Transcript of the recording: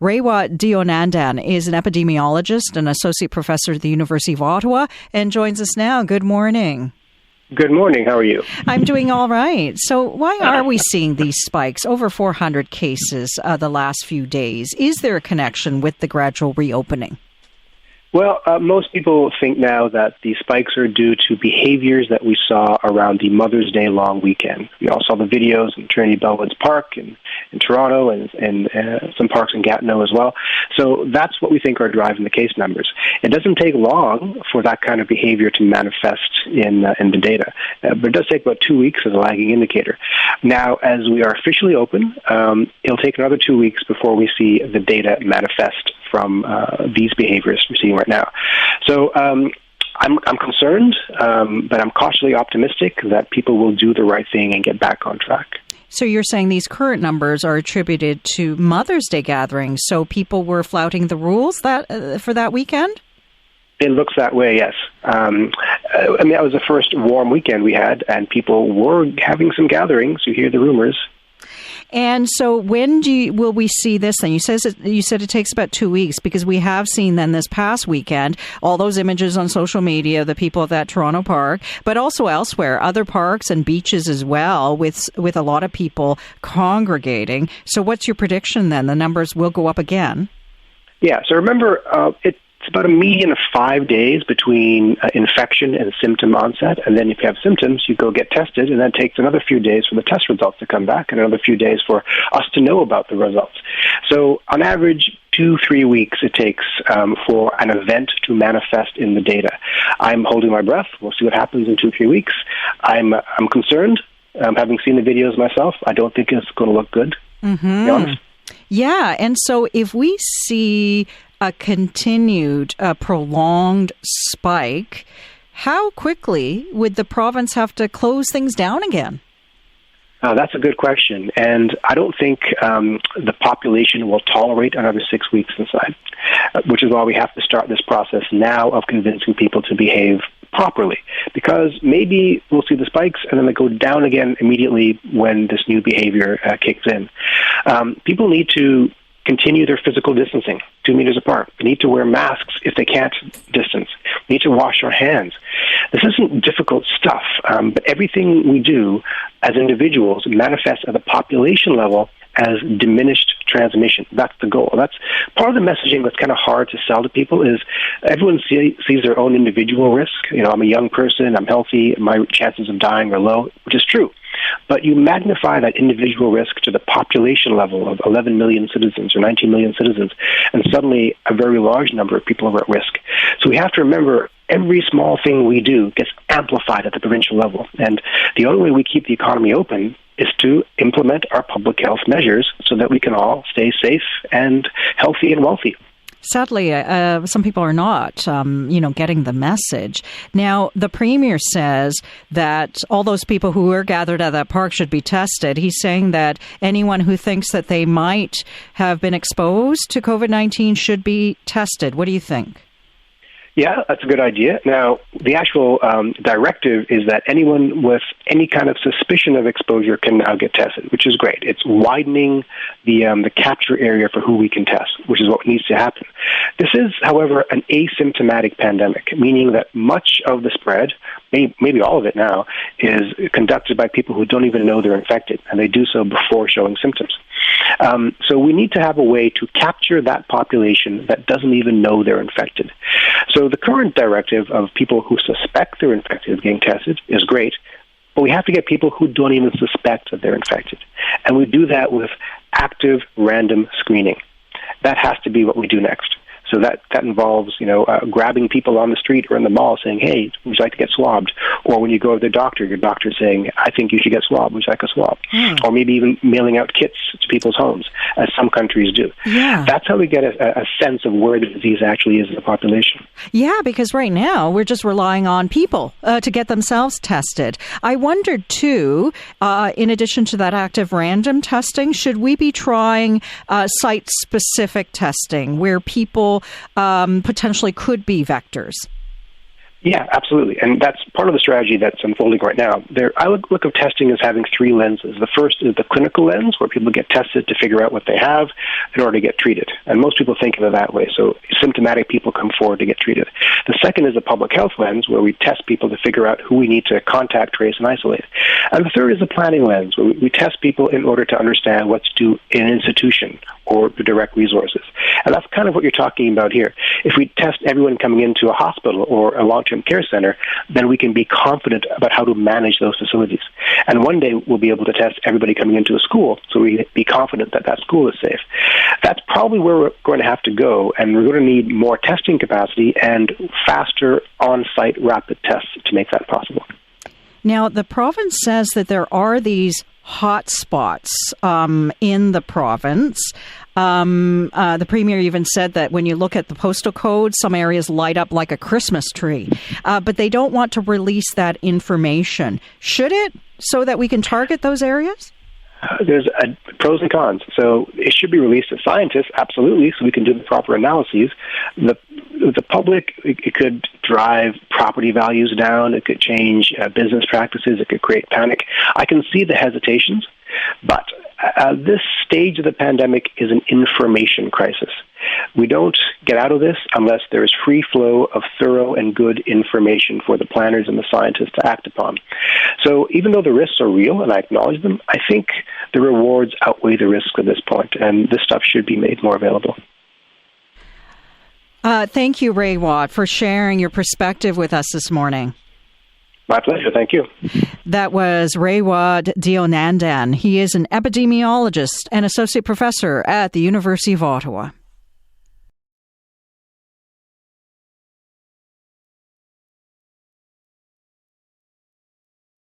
Raywat Deonandan is an epidemiologist and associate professor at the University of Ottawa and joins us now. Good morning. Good morning. How are you? I'm doing all right. So why are we seeing these spikes? Over 400 cases the last few days. Is there a connection with the gradual reopening? Well, most people think now that the spikes are due to behaviors that we saw around the Mother's Day long weekend. We all saw the videos in Trinity Bellwoods Park in Toronto and some parks in Gatineau as well. So that's what we think are driving the case numbers. It doesn't take long for that kind of behavior to manifest in the data, but it does take about 2 weeks as a lagging indicator. Now, as we are officially open, it'll take another 2 weeks before we see the data manifest from these behaviors we're seeing right now. So I'm concerned, but I'm cautiously optimistic that people will do the right thing and get back on track. So you're saying these current numbers are attributed to Mother's Day gatherings, so people were flouting the rules for that weekend? It looks that way, yes. I mean, that was the first warm weekend we had, and people were having some gatherings. You hear the rumors. And so when will we see this then? You said it takes about 2 weeks, because we have seen then this past weekend all those images on social media, the people at that Toronto park, but also elsewhere, other parks and beaches as well, with a lot of people congregating. So what's your prediction then? The numbers will go up again? Yeah, so remember, it's about a median of 5 days between infection and symptom onset. And then if you have symptoms, you go get tested, and then it takes another few days for the test results to come back and another few days for us to know about the results. So on average, 2-3 weeks it takes for an event to manifest in the data. I'm holding my breath. We'll see what happens in 2-3 weeks. I'm concerned. Having seen the videos myself, I don't think it's going to look good, to be honest. Yeah, and so if we see a continued, prolonged spike, how quickly would the province have to close things down again? That's a good question, and I don't think the population will tolerate another 6 weeks inside, which is why we have to start this process now of convincing people to behave properly, because maybe we'll see the spikes and then they go down again immediately when this new behavior kicks in. People need to continue their physical distancing, 2 meters apart. They need to wear masks if they can't distance. They need to wash their hands. This isn't difficult stuff, but everything we do as individuals manifests at a population level as diminished transmission. That's the goal. That's part of the messaging that's kind of hard to sell to people. Is everyone sees their own individual risk. You know, I'm a young person, I'm healthy, my chances of dying are low, which is true. But you magnify that individual risk to the population level of 11 million citizens or 19 million citizens, and suddenly a very large number of people are at risk. So we have to remember every small thing we do gets amplified at the provincial level. And the only way we keep the economy open is to implement our public health measures so that we can all stay safe and healthy and wealthy. Sadly, some people are not, getting the message. Now, the Premier says that all those people who were gathered at that park should be tested. He's saying that anyone who thinks that they might have been exposed to COVID-19 should be tested. What do you think? Yeah, that's a good idea. Now, the actual directive is that anyone with any kind of suspicion of exposure can now get tested, which is great. It's widening the capture area for who we can test, which is what needs to happen. This is, however, an asymptomatic pandemic, meaning that much of the spread, maybe all of it now, is conducted by people who don't even know they're infected, and they do so before showing symptoms. So we need to have a way to capture that population that doesn't even know they're infected. So the current directive of people who suspect they're infected getting tested is great, but we have to get people who don't even suspect that they're infected. And we do that with active random screening. That has to be what we do next. So that involves, grabbing people on the street or in the mall saying, hey, would you like to get swabbed? Or when you go to the doctor, your doctor saying, I think you should get swabbed. Would you like a swab? Or maybe even mailing out kits to people's homes, as some countries do. Yeah. That's how we get a sense of where the disease actually is in the population. Yeah, because right now we're just relying on people to get themselves tested. I wondered, too, in addition to that active random testing, should we be trying site-specific testing where people potentially could be vectors? Yeah, absolutely. And that's part of the strategy that's unfolding right now. I look of testing as having three lenses. The first is the clinical lens, where people get tested to figure out what they have in order to get treated. And most people think of it that way. So symptomatic people come forward to get treated. The second is the public health lens, where we test people to figure out who we need to contact, trace, and isolate. And the third is the planning lens, where we test people in order to understand what's due in an institution or the direct resources. And that's kind of what you're talking about here. If we test everyone coming into a hospital or a long-term care center, then we can be confident about how to manage those facilities. And one day we'll be able to test everybody coming into a school, so we be confident that that school is safe. That's probably where we're going to have to go, and we're going to need more testing capacity and faster on-site rapid tests to make that possible. Now, the province says that there are these hotspots in the province. The Premier even said that when you look at the postal code, some areas light up like a Christmas tree. But they don't want to release that information. Should it, so that we can target those areas? There's pros and cons. So it should be released to scientists, absolutely, so we can do the proper analyses. The public, it could drive property values down. It could change business practices. It could create panic. I can see the hesitations, but this stage of the pandemic is an information crisis. We don't get out of this unless there is free flow of thorough and good information for the planners and the scientists to act upon. So even though the risks are real, and I acknowledge them, I think the rewards outweigh the risks at this point, and this stuff should be made more available. Thank you, Raywat, for sharing your perspective with us this morning. My pleasure. Thank you. That was Raywat Deonandan. He is an epidemiologist and associate professor at the University of Ottawa.